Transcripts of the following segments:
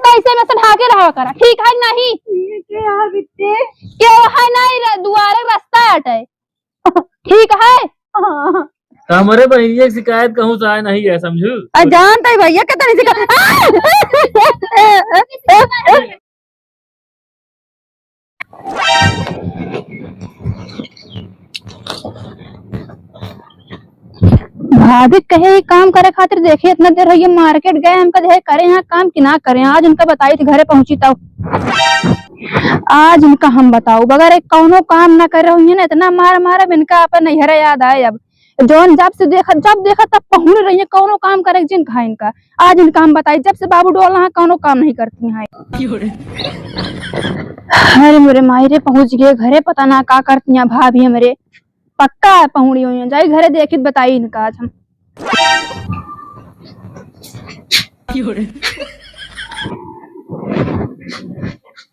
पैसे में से ढाके रहा करा, ठीक है नहीं? क्या बिट्टे क्यों है नहीं दुआरे रास्ता हटे, ठीक है? हमारे भैया की शिकायत कहूँ से आए नहीं है, समझू? जानता है भैया कितनी शिकायत। भाभी कहे काम करे खातिर देखे इतना देर हुई मार्केट गए, हम कहे करे यहाँ काम कि ना करें। आज उनका बताई थी घरे पहुंची तब आज इनका हम बताऊ बगैर कौनो काम ना कर रही है ना, इतना मार मारा इनका अपन नैहरा याद आए। अब जौन जब देखा तब पहुंच रही है कौनो काम करे जिन खा इनका। आज इनका हम बताई जब से बाबू डोल रहा कौनो काम नहीं करती है। अरे मेरे मायरे पहुंच गए घरे, पता ना का करती है भाभी मेरे, पक्का पहुंची हुई है। जाई घरे देखी बताई इनका आज हम।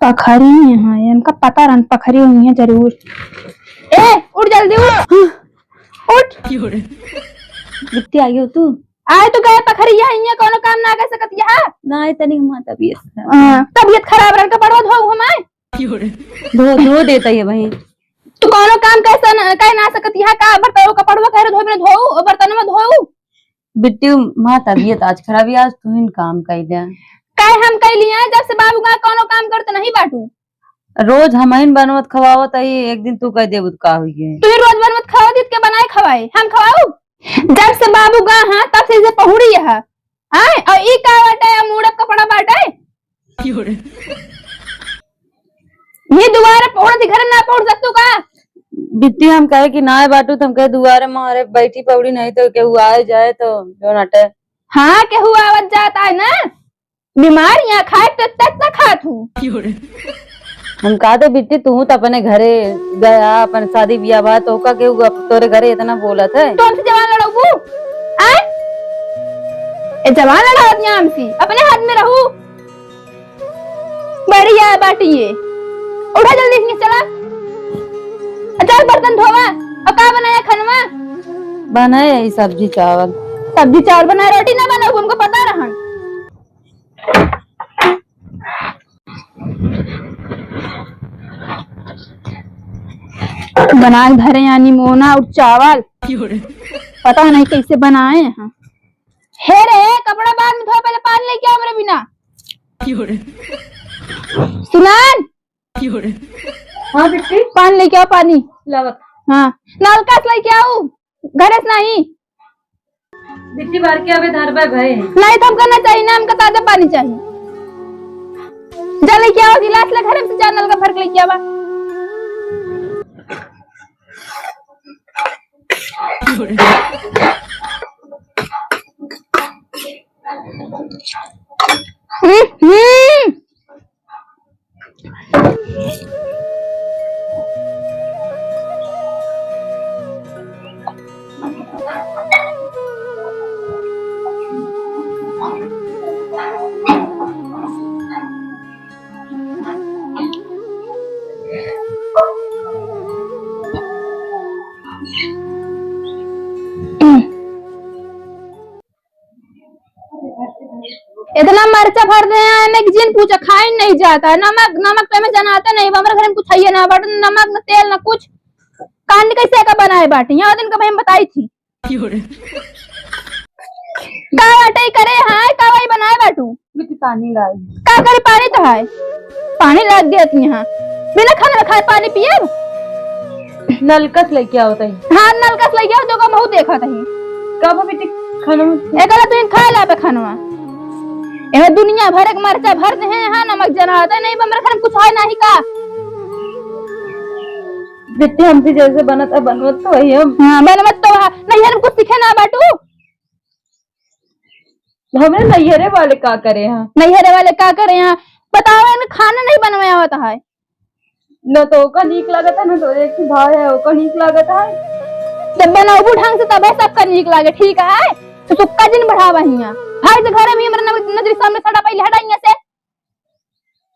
पखरी यहाँ है इनका पता रन, पखरी हुई है जरूर। ए उठ जल्दी उठ। बिट्टी आई हो तू? आए तो गए पखरी यहाँ कोनो काम ना कर सकत यहाँ ना तनी हम तबीयत खराब रह के पड़ो धो हमारे धो देता है भाई। तू कोनो काम कैसा कह ना सकत यहाँ का बर्तन कपड़वा कह धो में धोऊ बर्तन में धोऊ। बिट्टी माँ तबीयत आज खराब है, आज तू इन काम कर दे। कह हम कह लिया जब से बाबू का कोनो काम करते नहीं बाटू। रोज हम बनवत खवावत है, एक दिन तू कह दे का हुई है। तू रोज बनवत खाओ दित के बनाए खवाए हम खवाऊ। जब से बाबू गा हां तब से इसे पहुड़ी है हां। और ई का बाटे मुड़प कपड़ा बाटे ये दोबारा पहुड़ दी घर ना पहुड़ सकतू का। बिट्टी हम कहे कि ना बाटू तुम कहे दुआरे मारे बैठी पौड़ी नहीं तो केहू आए जाए तो जो नटे। हाँ केहू आवत जाता है ना, बीमारियां खाए तो तक खात हूँ। हम कहते बिट्टी तू तो अपने घरे गया अपन शादी ब्याह बा तो का केहू तोरे घरे इतना बोलत है। तो हमसे जवान लड़ाऊ आए ए जवान लड़ावत ना हमसे अपने हाथ में रहू। बढ़िया बाटी ये उठा जल्दी से चला। चल बर्तन धोवा। और का बनाया खनवा? बनाए सब्जी चावल। सब्जी चावल बनाए रोटी ना बनाऊ हमको पता रहन। बना धरे यानी मोना और चावल पता नहीं कैसे बनाए हैं। हे रे कपड़ा बाद में धो, पहले पानी लेके आओ मेरे बिना। सुनान हाँ बिट्टी पानी लेके आओ पानी लावत। हाँ नलका से लेके आओ घरे से नहीं। बिट्टी बार के अबे धर भाई नहीं तो हम करना चाहिए ना, हमका ताजा पानी चाहिए। जा लेके आओ गिलास ले घरे से, जा नल का फर्क लेके आवा। इतना मरचा भर दे जिन पूछा खाई नहीं जाता। नमक नमक तो मैं जनाते नहीं, हमारे घर में कुछ है ना बट नमक न तेल न कुछ। कांड कैसे का बनाए बाटी यहाँ दिन का मैं बताई थी का बाटे करे हां का वही बनाए बाटू। बिट्टी पानी लाई का करे पानी तो है पानी लग देती यहाँ बिना खाना खाए पानी पिए। नलकस लेके आओ तई। हाँ नलकस लेके आओ जो का मुंह देखा तही कब बिट्टी खाना एकला तू खा ला पे खानवा। ए दुनिया भर के मरचा भर दे हैं हां नमक जनाता नहीं हमरे घर में कुछ है नहीं का। बिट्टी हमसे जैसे बनता बनवत तो वही हम। हां बनवत तो नहीं हम कुछ सीखे ना बाटू। हमें नैहरे वाले का करे हैं? नैहरे वाले का करे हैं बताओ इन खाना नहीं बनवाया होता है न तो ओका नीक लागत है न तो एक भाई है ओका नीक लागत है। जब बनाऊ ढंग से तब सबका नीक लागे ठीक है। तो सुक्का दिन बढ़ावा हिया भाई से घर में हमरा नजर सामने सड़ा पहले हटाइया से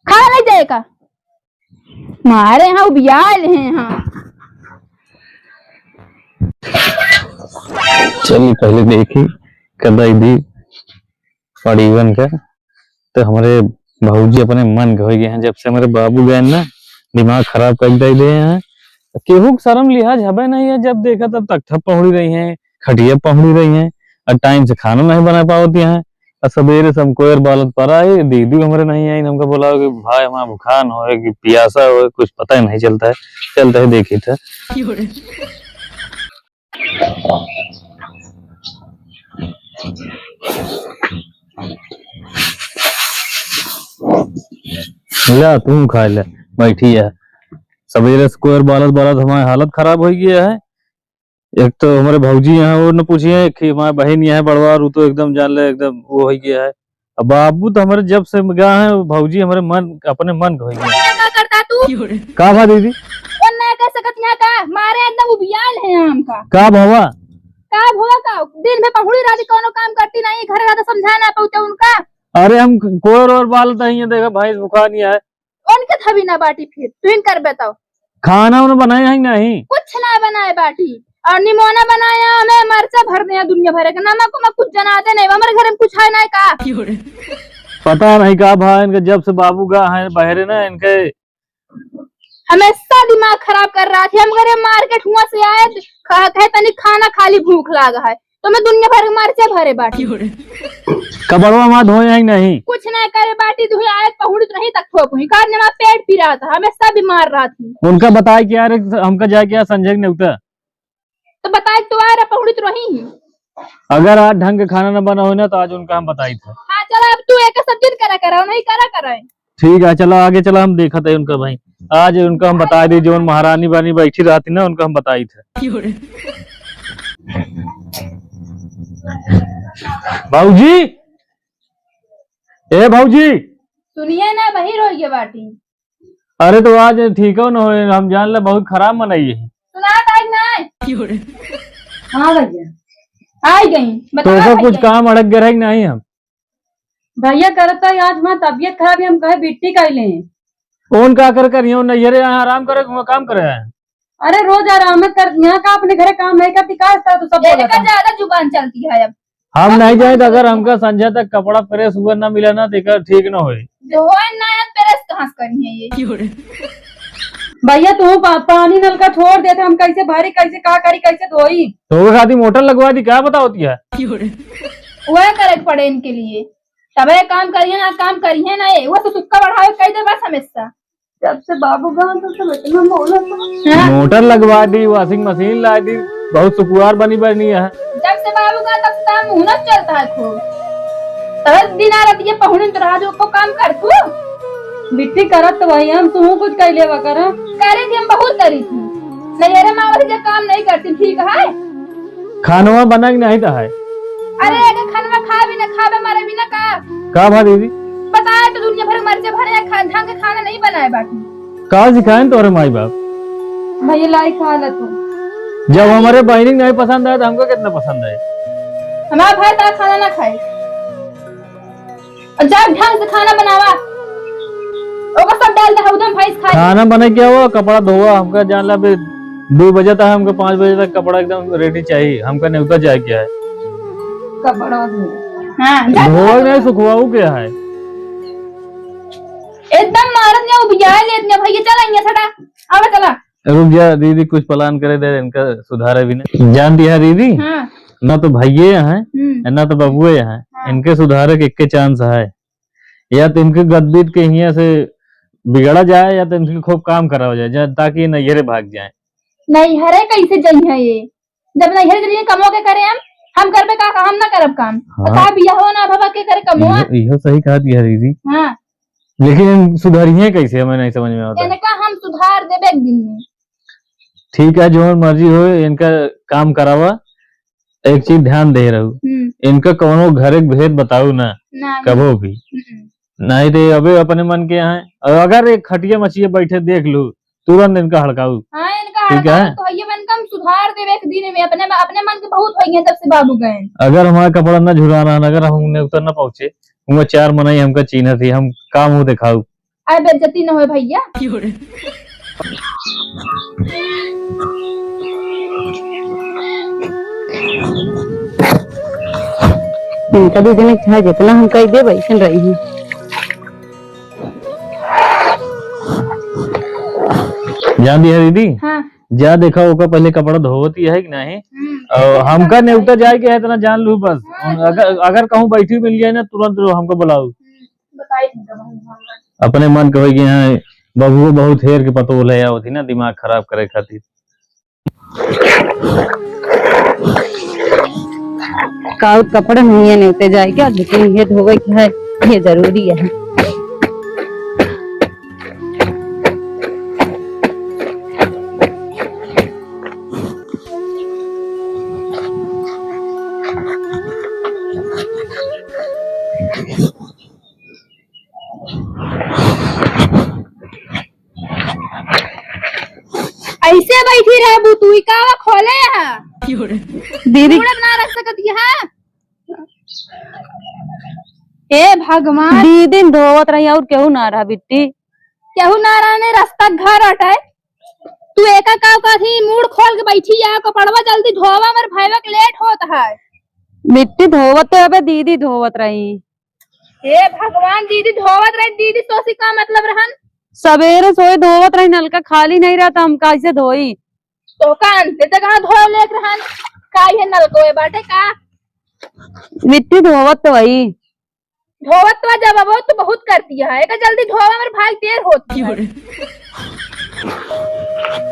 खा नहीं जाएगा मारे हां उबियाल हैं। हां चल पहले देखी कदाई दी पड़ीवन का तो हमारे भाऊजी अपने मन के हो गए हैं जब से हमारे बाबू गए ना, दिमाग खराब कर दे रहे हैं। केहू के शर्म लिहाज हबे नहीं है, जब देखा तब तख्ता पहुड़ी रही हैं, खटिया पहुड़ी रही हैं, और टाइम से खाना नहीं बना पाती हैं। और सवेरे से हमको यार बालत पड़ा है, दीदी हमारे नहीं आई, हमको बोला कि भाई हमारा बुखार हो कि प्यासा हो, कुछ पता ही नहीं चलता है। चलता है देखी था ला तू खा ले बैठी है। सवेरे से कोई बालत बालत हमारी हालत खराब हो गया है। एक तो हमारे भौजी यहाँ वो न पूछिए कि हमारे बहन यहाँ बड़वा रू तो एकदम जान ले एकदम वो हो गया है। अब बाबू तो हमारे जब से गया है, भौजी हमारे मन अपने मन को हो गया। क्या करता तू? का भा दीदी और ना कह सकत यहाँ का मारे एकदम उबियाल है आम का भवा का भोला का दिन में पहुड़ी रात कोनो काम करती नहीं, घर रात समझा ना पाते उनका। अरे हम कोर और बाल नहीं देखा भाई बुखार नहीं है उनके थवी ना बाटी, फिर तू इन कर बताओ। खाना उन्हें बनाया है नहीं, कुछ ना बनाए बाटी और निमोना बनाया, हमें मरचा भर दिया दुनिया भर का, नमक में कुछ जनाते नहीं, हमारे घर में कुछ है नहीं का। पता नहीं का भाई इनके जब से बाबू गा है बहरे ना इनके हमेशा दिमाग खराब कर रहा थी। हम घरे मार्केट हुआ से आए कहे तनी खाना खाली भूख लागा है तो मैं दुनिया भर के मरचे भरे बाटी। कबड़वा माँ धोए है नहीं, कुछ नहीं करे बाटी धोए आए पहुड़ी तो नहीं तक ठोक हुई कार ने पेट पी रहा था, हमेशा बीमार रहा थी। उनका बताए कि यार हमका जाके यहाँ संजय नहीं उठा तो बताए तो आ रहा पहुड़ी तो रही ही। अगर आज ढंग का खाना न बना हो ना तो आज उनका हम बताई था। हाँ चलो अब तू एक सब्जी करा नहीं करा ठीक है चलो आगे चलो, हम देखा था उनका भाई आज उनका हम बता दी, जो महारानी बानी बैठी रहती ना उनका हम बताई था। भाऊजी ए भाऊजी सुनिए ना वही रोइए बाटी। अरे तो आज ठीक हो ना हो, हम जान ले बहुत खराब मनाई है। सुना आज ना हाँ भैया आई गई तो कुछ काम अड़क गए रहे नहीं हम भैया करता है आज हमारी तबीयत खराब है, हम कहे बिट्टी कर ले। कौन का कर नैहरे यहाँ आराम करे काम करे है। अरे रोज आराम कर, यहाँ का अपने घरे काम नहीं करती का तो सब ज्यादा जुबान चलती है अब। हम नहीं जाए तो अगर हमका संजय तक कपड़ा प्रेस हुआ ना मिला ना तो ठीक ना हो। जो नया प्रेस कहाँ से करनी है ये। भैया तू पानी नल का छोड़ देते, हम कैसे भारी कैसे का करी कैसे धोई। तो खाती मोटर लगवा दी क्या बता होती है वह करे पड़े इनके लिए, तब काम करिए ना काम करिए ना, वो तो सुक्का बढ़ावे कई दे बस हमेशा। जब से बाबू गाँव तो इतना मोटर लगवा दी, वॉशिंग मशीन ला दी, बहुत सुकुआर बनी है। जब से बाबू का तब से मुहूर्त चलता है खूब, तब दिन आ रही है पहुने तो राज को काम कर तू बिट्टी करत तो वही हम तू कुछ कह लेवा कर करे थी, हम बहुत करी थी नहीं माँ जो काम नहीं करती ठीक है। खानवा बना नहीं था है। अरे खाना खा भी ना खावे मारे भी ना का भा दीदी बताया तो दुनिया भर मर्चे भरे ढंग के खाना नहीं बनाए बाकी का सिखाए तोरे माई बाप। भैया लाई खा ले तू, जब हमारे बहनी नहीं पसंद आया तो हमको कितना पसंद है। हमारा भाई तारा खाना ना खाए और जब ढंग से खाना बनावा ओका सब डाल दे उधम भाई खाए। खाना बने क्या हुआ कपड़ा धोआ, हमका जान ला 2 बजे तक हमको 5 बजे तक कपड़ा एकदम रेडी चाहिए, हमका न्यूता जाए क्या है कपड़ा धोआ नहीं सुखवाऊ क्या है एकदम मारत ने उबिया लेत ने भैया चलेंगे सटा आवे चला। रुक जा दीदी कुछ प्लान करे दे, इनका सुधारे भी नहीं जानती है दीदी। हाँ। ना तो भैये हैं ना तो बबुए हैं। हाँ। इनके सुधारे के एक चांस है, या तो इनके गद्दीत के यहाँ से बिगड़ा जाए या तो इनके खूब काम करा जाए ताकि नैहरे भाग जाए। नैहरे कैसे जाई है ये, जब नैहरे के लिए कमो के करे हम करबे का हम ना करब काम। हाँ। का बिया हो ना बाबा के करे कमो यह सही कहा दिया दीदी। हाँ। लेकिन सुधारिए कैसे हमें नहीं समझ में आता। इनका हम सुधार देबे एक दिन में। ठीक है जो मर्जी हो इनका काम करावा, एक चीज ध्यान दे रहू इनका कोनो घर एक भेद बताऊ ना कबो भी नहीं दे अबे अपने मन के यहाँ। और अगर एक खटिया मचिया बैठे देख लू तुरंत इनका हड़काऊ। हाँ, इनका ठीक है तो ये मन कम सुधार देवे एक दिन में, अपने मन के बहुत हो गए जब से बाबू गए। अगर हमारा कपड़ा न झुराना अगर हमने उतर न पहुंचे उनका 4 मनाई हमका चिन्ह थी, हम काम हो दिखाऊ अरे बेइज्जती न हो भैया। इनका भी जने चाहे जितना हम कह दे वैसे रही है। जान दी है दीदी, हाँ। जा देखा होगा पहले कपड़ा धोती है कि नहीं। और हमका नेवता जाए के है इतना जान लू बस। अगर कहूँ बैठी मिल जाए ना तुरंत हमको बुलाओ। बताई अपने मन कहे कि हाँ बबुओ बहुत हेर के पतो ले होती ना दिमाग खराब करे खातिर। काउ कपड़े नहीं है नेवते जाए क्या, लेकिन ये धोवे की है, ये जरूरी है। ऐसे बैठी रहे बू तू का खोले है दीदी पूरा बना रख सकती है। ए भगवान दीदी धोवत रही और केहू ना रहा बिट्टी। केहू नारायण रास्ता घर हटाए तू एका का थी मूड खोल के बैठी है कपड़वा जल्दी धोवा मेरे भाईवा के लेट होता है। बिट्टी धोवत है, अबे दीदी धोवत रही। हे भगवान दीदी धोवत रही, दीदी सोची का मतलब रहन। सवेरे सोए धोवत रही, नलका खाली नहीं रहता, हम कैसे धोई। तो कान ते कहां धो लेक रहन का ये नल कोए बाटे का बिट्टी धोवत तो वही धोवत तो जब वो तो बहुत करती है एक जल्दी धोवा मेरे भाई देर होती है।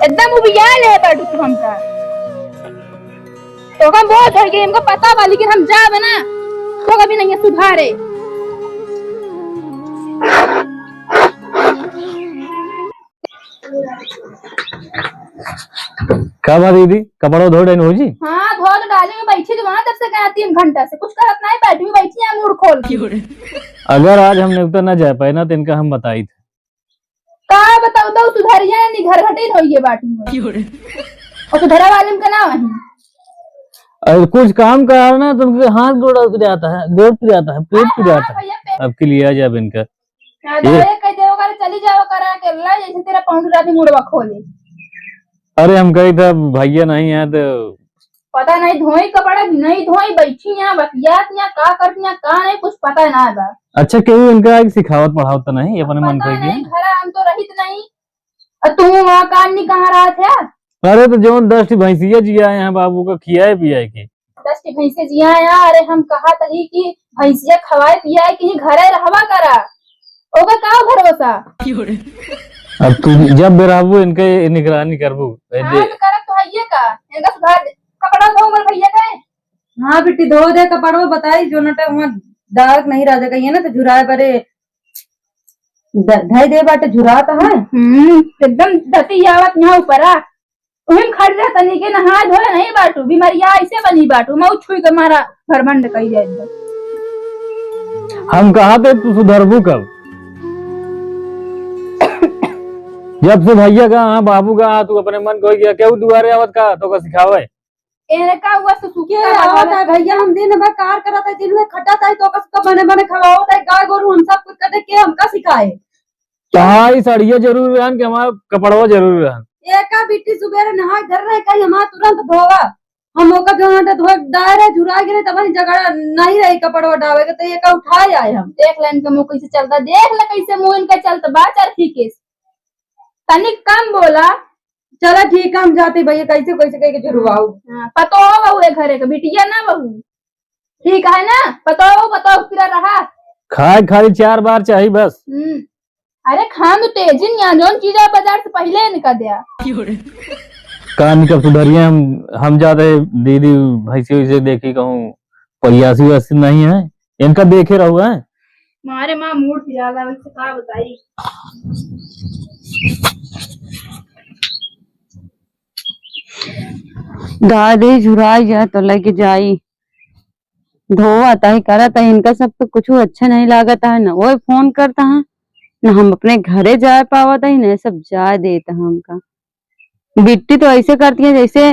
एकदम उबियाल है बैठू तू हमका तो हम बहुत हो गए हमको पता बा, लेकिन हम जावे ना तो कभी नहीं सुधारे। का बा दीदी कपड़ा धो डाइन हो जी। हाँ धो तो डाली में बैठी तो वहां तब से गया 3 घंटा से कुछ करत नहीं, बैठी हुई बैठी है मूड खोल के। अगर आज हम नेवता ना जा पाए ना तो इनका हम बताई थे। का बताऊ तो सुधारिया नहीं घर घटे होइए बाटी में और सुधारा वाले का नाम है। अरे कुछ काम करा ना तो उनके हाथ गोड़ जाता है, गोड़ पे जाता है, पेट पे जाता है। अब के लिए आ जा इनका कह देव कर चली जाओ करा के ला जैसे तेरा पाउंड राती मुड़वा खोले। अरे हम कही था भैया नहीं है तो पता नहीं धोई कपड़ा नहीं धोई बैठी यहाँ बतियात यहाँ का करती यहाँ का नहीं कुछ पता ना बा। अच्छा क्यों इनका एक सिखावत पढ़ावत तो नहीं अपने मन पता को नहीं घर हम तो रहित नहीं और तू वहाँ कान नहीं कहाँ रहा था। अरे तो जो 10 भैंसिया जिया यहाँ बाबू को खियाए पियाए के 10 भैंसे जिया यार। अरे हम कहा तही कि भैंसिया खवाए पियाए कि घरे रहवा करा ओका का भरोसा। अब तू जब बेराबू इनके निगरानी करबू हाँ तो करब तो है का इनका सुधार कपड़ा धो मर भैया गए। हाँ बिट्टी धो दे कपड़ो बताई जो नटा वहाँ दाग नहीं रह जाए ना तो झुराए बरे धाई दे बाटे झुराता है। एकदम धती आवत यहाँ ऊपर आ उहिम खड़ रहा तनी के नहा धोए नहीं बाटू बीमारिया ऐसे बनी बाटू मैं छुई के मारा घरमंड कही जाए। हम कहा थे तू सुधरबू कब जब से भैया का बाबू का तू अपने मन को गया क्या दुआरे आवत का तो का सिखावे का हुआ सुखिया आवत है भैया हम दिन भर कार करत है दिन में खटत है तो का बने बने खवावत है गाय गोरू हम सब कुछ करते के हमका सिखाए। कहाई सड़िया जरूर रहन के हमारा कपड़वा जरूर रहन एका बिट्टी सुबह नहा घर रहे कहीं हमारा तुरंत धोवा हम ओका जो ना धो दायरे झुरा गिरे तब जगह नहीं रही कपड़वा डावे के तो एका उठाए आए हम देख ले इनका मुंह कैसे चलता देख ले कैसे मुंह इनका चलता बा चरखी के तनिक कम बोला। चला ठीक है हम जाते भैया कैसे कैसे कह के झुरवाऊ। पतो हो बहू है घरे का बिटिया ना बहू ठीक है ना पतो फिर रहा खाए खाली 4 बार चाहिए बस। अरे खान तेजी यहाँ जो चीज बाजार से पहले निकल दिया कान कब सुधरिए हम जाते दीदी भैंसी से देखी कहूँ परियासी वैसी नहीं है इनका देखे रहो है मारे माँ मूड फिरा का बताई। दादी झुराई जाए तो लेके जाई धोवाता ही करता है इनका सब तो कुछ अच्छा नहीं लागता है ना वो फोन करता है ना हम अपने घरे जा पावता ही ना सब जा देता हमका। बिट्टी तो ऐसे करती है जैसे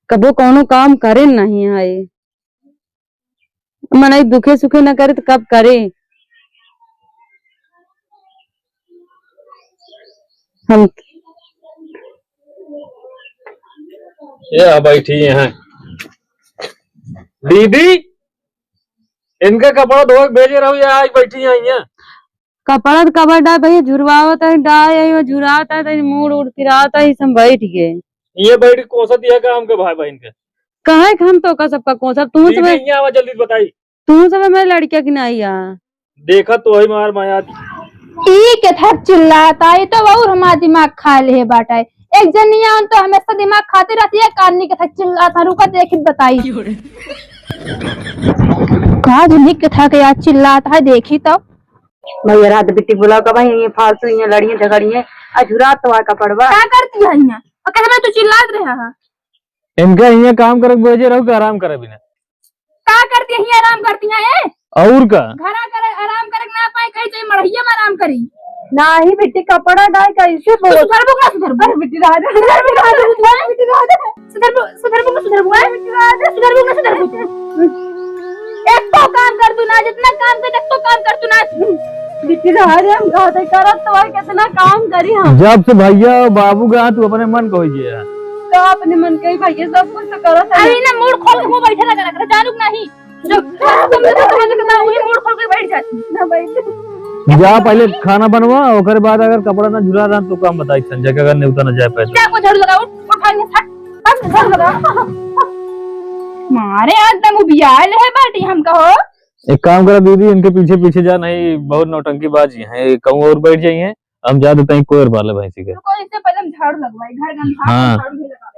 कबो कोनो काम करे नहीं आए मन दुखे सुखे न करे तो कब करे। हम ये बैठी है दीदी इनका कपड़ा धो भेजे रहो या आज बैठी है कपड़ा तो कपड़ा डाल भैया झुरवावत है डाल झुराता है मूड उड़ फिराता है सब बैठ गए। ये बैठ कोसा दिया का हमके भाई बहन के कहे हम तो का सबका कौन सब तू सब यहाँ आवा जल्दी बताई। तू सब मेरे लड़किया की नहीं आ देखा तो वही मार माया के थक चिल्लाता है तो और हमारा दिमाग खा ले बाटा है। एक जनिया तो हमेशा दिमाग खाते रहती है, काननी के थक चिल्लाता रुका देखी बताई कहा जनी के थक यार चिल्लाता है देखी तो भैया रात बिट्टी बुलाओ का भाई ये फालतू ये लड़ियां झगड़ियां अझुरा तो का पड़वा क्या करती है यहाँ और कहते तू चिल्लात रहा है। इनका यहाँ काम करे बोझे रहो का आराम करे बिना क्या करती है यहाँ आराम करती है और का घरा करे आराम करे ना पाए कहीं चाहिए मढ़िया में आराम करी ना ही बिट्टी कपड़ा डाल कैसे बोल सुधर बुक सुधर बिट्टी राज सुधर बिट्टी राज सुधर बुक एक तो काम कर तू ना जितना काम कर एक तो काम कर तू ना बिट्टी राज हम कहते करत तो कितना काम करी हम जब से भैया बाबू का तू अपने मन को होइए तो अपने मन के भैया सब कुछ तो करत है। अभी ना मूड खोल के मुंह बैठे ना कर जानूक नहीं जो तुम तो कहना वही मूड खोल के बैठ जाती ना बैठ जा पहले खाना बनवा ओकर बाद अगर कपड़ा ना झुरा रहा तो काम बताई संजय का अगर नहीं उतना न जाए पैसा क्या को झाड़ू लगाओ उठाने फट झाड़ू लगा मारे आज दम बियाल है बाटी हम कहो। एक काम करा दीदी इनके पीछे पीछे जा नहीं बहुत नौटंकी बाजी है कहूँ और बैठ जाइए हम जा देते हैं कोई और बाल भैंसी के रुको इससे पहले हम झाड़ू लगवाए घर का हाँ। झाड़ू भी लगा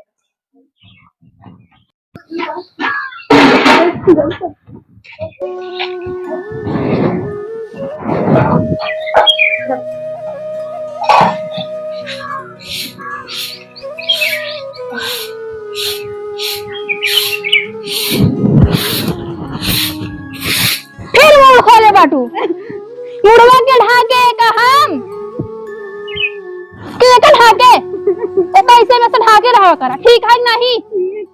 फिर मुड़ खोले बाटू मुड़वा के ढाके का हम के ढाके ए पैसे में से ढाके रहा करा ठीक है नहीं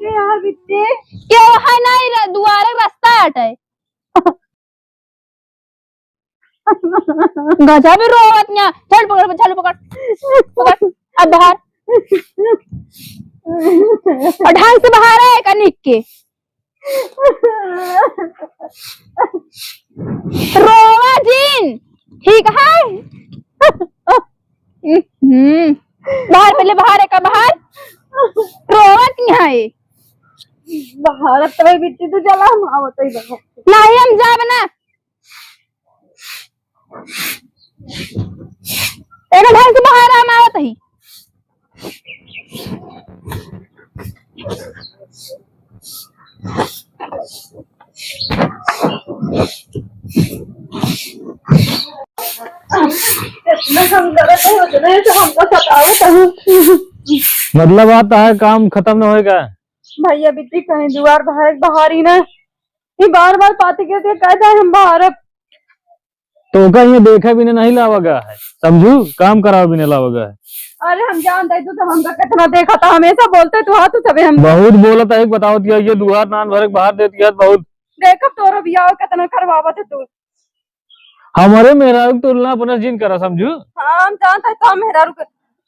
यार बिट्टी क्यों है नहीं दुआरे रास्ता हटे गजा भी रोवत न्या चल पकड़ पकड़ अब बाहर और ढंग से बाहर है कनिक के रोवा जीन ठीक है बाहर पहले बाहर है का बाहर रोवत न्या है बाहर तो बिट्टी तो चला हम आवत ही बनो नहीं हम जा बना एक ढंग से बाहर हम आवत ही मतलब आता है काम खत्म न होएगा भैया बिट्टी कहीं दीवार बाहर ही ना ये बार बार पाते कहते कहता है हम बाहर तो का ये देखा भी नहीं लावगा है समझू काम कराओ भी नहीं लावगा है। अरे हम जानते तो हमका कितना देखा था हमेशा बोलते तो हाँ तो सबे हम बहुत बोला था एक बताओ दिया ये दुआर नान भर बाहर देती है बहुत देखो तोरा बियाह कितना करवावत है तू हमारे मेरा तुलना अपना जिन करा समझू हाँ हम जानते है तो हम मेरा रुक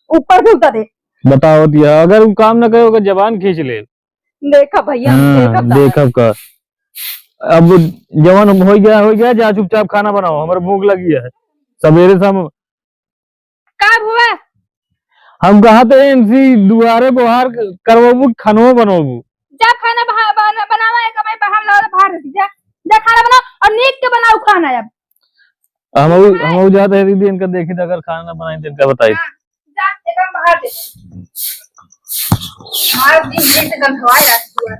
ऊपर से उतर दे बताओ दिया अगर वो काम न करोगे जबान खींच ले देखा भैया देखा का अब जवान हो गया जा चुपचाप खाना बनाओ हमारे भूख लगी है सवेरे शाम कब हुआ हम कहा थे इनसी दुआरे बाहर करवाबू खानो बनाबू जा खाना बनावा है कमाई बाहर ला बाहर रहती जा जा खाना बनाओ और नीक के बनाओ खाना अब हम जाते हैं दीदी इनका देखी अगर खाना बनाए तो इनका बताइए जा एकदम बाहर दे मार दिन दिन से गंधवा जाती है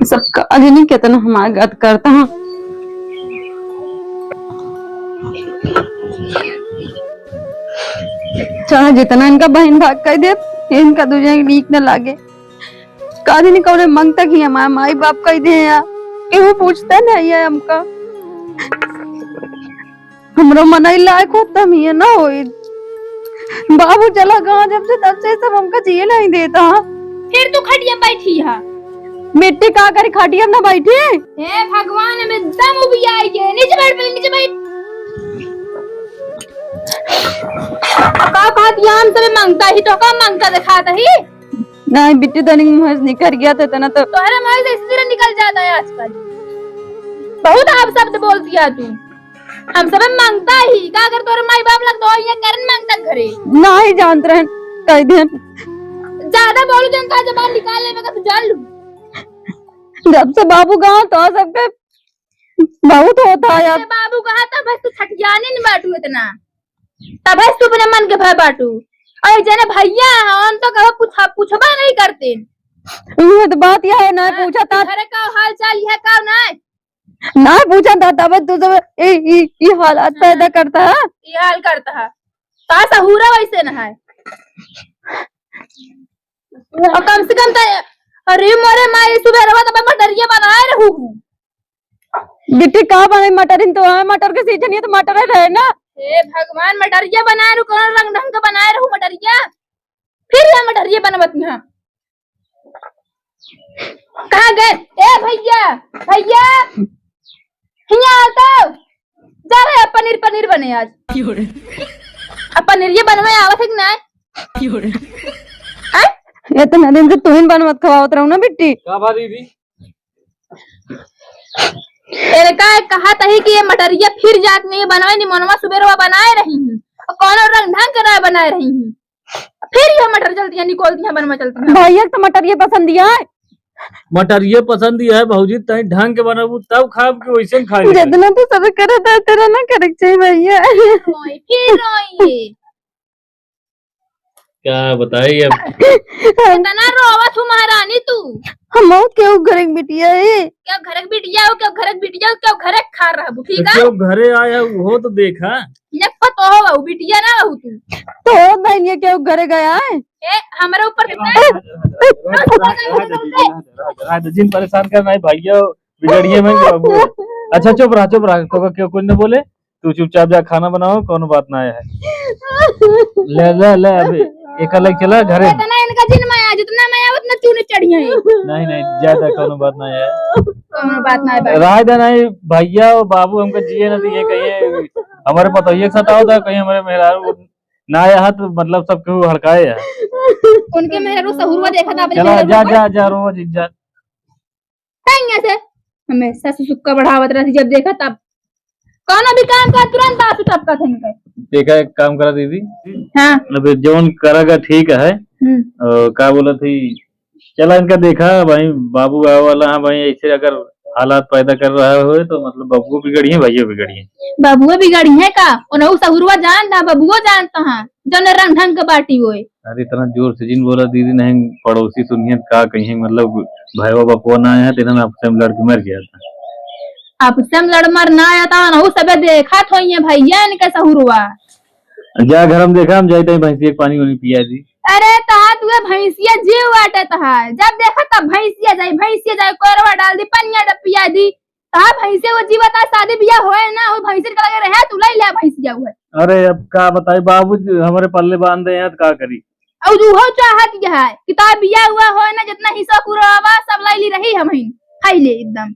सबका अरे नहीं कितना हमारा गत करता है चलो जितना इनका बहन भाग कर दे इनका दूसरे नीक न लागे काजी नहीं कौन मंगता ही हमारे माई बाप कह दे या वो पूछता नहीं है हमका हमरो मनाई लायक होता हम ये ना हो बाबू चला कहाँ जब से तब से सब हमका जिए नहीं देता फिर तू खटिया बैठी है मिट्टी का कर खटिया ना बैठी हे भगवान में दम भी आई के नीचे बैठ पहले नीचे बैठ का बात याम से मांगता ही तो का मांगता दिखाता ही नहीं बिट्टी तो नहीं मुझे निकल गया था तना तो तुम्हारा मुंह से इस तरह निकल जाता है आजकल बहुत आप शब्द बोलती है तू। हम सब मांगता ही का अगर तोरे माई बाप लग तो ये करन मांगता घरे ना ही जानते रहे कह दिन ज्यादा बोलू जन का जबान निकाल ले मैं तो जान लू। जब से बाबू गाँव तो सबके बहुत होता है अरे बाबू कहा था बस तू छठियाने नहीं बाटू इतना तब बस तू अपने मन के भय बाटू और जने भैया हम तो कहो पूछबा नहीं करते। ये तो बात यह है ना पूछा था घरे का हाल चाल है का ना पूछा था तब तू सब ये हालात पैदा करता है ये हाल करता है ता सहूरा वैसे न है और कम से कम तो अरे मोरे माई सुबह रवा तब मटरिया बनाए रहू गिट्टी कहाँ बने मटर तो है मटर के सीजन ये तो मटर है रहे ना। हे भगवान मटरिया बनाए रहू कौन रंग ढंग का बनाए रहू मटरिया फिर ये मटरिया बनवत में कहाँ गए ए भैया भैया हिया तो जा रहे पनीर पनीर बने आज अब पनीर ये बनवे आवत है कि नहीं इतना दिन से तुम बनवत खवावत रहू ना बिट्टी का बात दीदी तेरे का कहा तही कि ये मटरिया फिर जात में ये बनवाई नहीं मनवा सुबेरवा बनाए रही हूँ और कौन रंग ढंग करा बनाए रही हूँ फिर ये मटर चलती है निकोलती है बनवा चलती है भैया तो मटर ये पसंद है मटर ये पसंद ही है भौजी तई ढंग के बनाबू तब खाब के वैसे खाई जितना तो सब करे था तेरा ना करे चाहिए भैया फिर रोइए क्या बताइए अब इतना रोवा तू महारानी तू हम बहुत क्यों करे बिटिया है क्या घर की बिटिया हो क्या घर की बिटिया हो क्या घर खा रहा ठीक है जो घरे आया वो तो देखा एक पतो हो बहू बिटिया ना बहू तू तो नहीं ये क्यों घरे गया है ए हमारे ऊपर जिन परेशान करना है भैया बिगड़िए में बाबू अच्छा चुप रहा तो क्यों कुछ न बोले तू चुपचाप जा खाना बनाओ कौन बात ना है ले अभी एक अलग चला घरे इतना इनका जिन माया जितना माया उतना चूने चढ़िया है नहीं ज्यादा कौन बात ना है कौन बात ना है राय दे नहीं भैया और बाबू हमको जिए ना दिए कहीं हमारे पता ये सताओ था कहीं हमारे मेहरारू ना यहाँ तो मतलब सब क्यों हड़काए है उनके मेहरू सहुरवा देखा था चला जा रोज जा से हमेशा से सुक्का बढ़ावत रहती जब देखा तब कौन अभी काम का तुरंत आंसू टपका थे इनके देखा एक काम करा दीदी हाँ अब जोन करेगा ठीक है क्या बोला थी चला इनका देखा भाई बाबू आए वाला है भाई ऐसे अगर हालात पैदा कर रहा हो तो मतलब बबुआ बिगड़ी है भैया बिगड़ी है बबुआ बिगड़ी है का उन्हें सहुरवा जानता बबुआ जानता है जो न रंग ढंग का बाटी हुए अरे इतना जोर से जिन बोला दीदी नहीं पड़ोसी सुनिए का कहीं मतलब भाई बपुआ ना आया तेना आपसे लड़के मर गया था आप सब लड़ मर ना आया था ना सब देखा थो भैया इनका सहुरवा जा घर हम देखा हम जाते भैंसी एक पानी वानी पिया दी अरे तहा तुए भैंसिया जीव बाटे तहा जब देखा तब भैंसिया जाए कोरवा डाल दी पनिया डपिया दी तहा भैंसे वो जीवता शादी बियाह होए ना वो भैंसे का लगे रहे तू ले ले भैंसिया हुए अरे अब का बताई बाबू हमारे पल्ले बांध दे हैं तो का करी और जो चाहत है किताब बियाह हुआ हो ना जितना हिस्सा कुरावा सब लाई ली रही हम खाई ले एकदम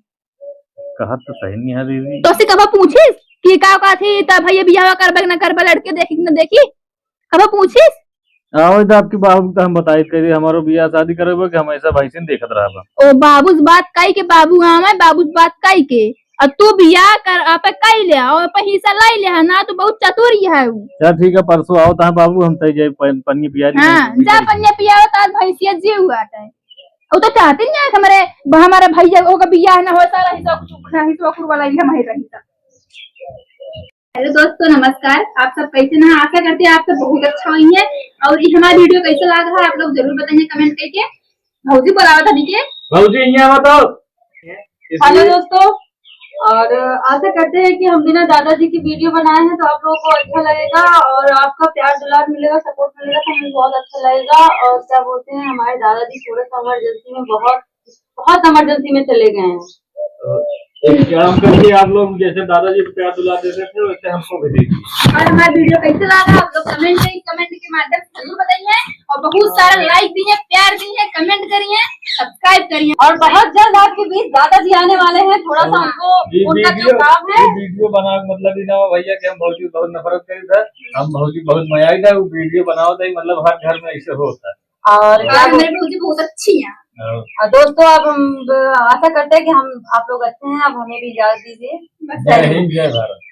कहा तो सही नहीं है दीदी तो से कब पूछिस कि का थी तब भैया बियाह करबे न करबे लड़के देखी न देखी कब पूछिस आओ तो आपकी बाबू तो हम बताई करी हमारो बियाह शादी करेबो कि हम ऐसा भैंसिन देखत रहा ओ बाबूस बात काई के बाबू आवे बाबूस बात काई के और तू बियाह कर आप काई ले और पे हिस्सा लाई ले ना तो बहुत चतुर है वो चल ठीक है परसों आओ ता बाबू हम तय जाए पन्नी पिया दी हां जा पन्ने पिया तो आज भैंसिया जी हुआ है वो तो चाहते नहीं है हमारे भैया को बियाह ना हो सारा हिस्सा कुर वाला ही हमारे रही था। हेलो दोस्तों नमस्कार आप सब कैसे ना आशा करते हैं आप सब बहुत अच्छा हुई है और ये हमारा वीडियो कैसा लग रहा है आप लोग जरूर बताइए कमेंट करके भौजी बोलावा था नीचे भौजी यहाँ बताओ हेलो दोस्तों और आशा करते हैं कि हम बिना दादाजी की वीडियो बनाए हैं तो आप लोगों को अच्छा लगेगा और आपका प्यार दुलार मिलेगा सपोर्ट मिलेगा तो हमें बहुत अच्छा लगेगा और क्या बोलते हैं हमारे दादाजी थोड़ा सा इमरजेंसी में बहुत इमरजेंसी में चले गए हैं एक काम करिए आप लोग जैसे दादाजी को प्यार दुला देते थे वैसे हमको भी दीजिए और हमारा वीडियो कैसे लगा आप लोग कमेंट के माध्यम से जरूर बताइए और बहुत सारा लाइक दीजिए प्यार दीजिए कमेंट करिए सब्सक्राइब करिए और बहुत जल्द आपके बीच दादाजी आने वाले हैं थोड़ा सा हमको उनका जो काम है वीडियो बना मतलब ना भैया कि हम भौजी बहुत नफरत करी था हम भौजी बहुत मजा आई था वो वीडियो बनाओ तो मतलब हर घर में ऐसे होता है और मेरी भौजी बहुत अच्छी है और दोस्तों अब हम आशा करते हैं कि हम आप लोग अच्छे हैं। अब हमें भी इजाजत दीजिए। जय हिंद जय भारत।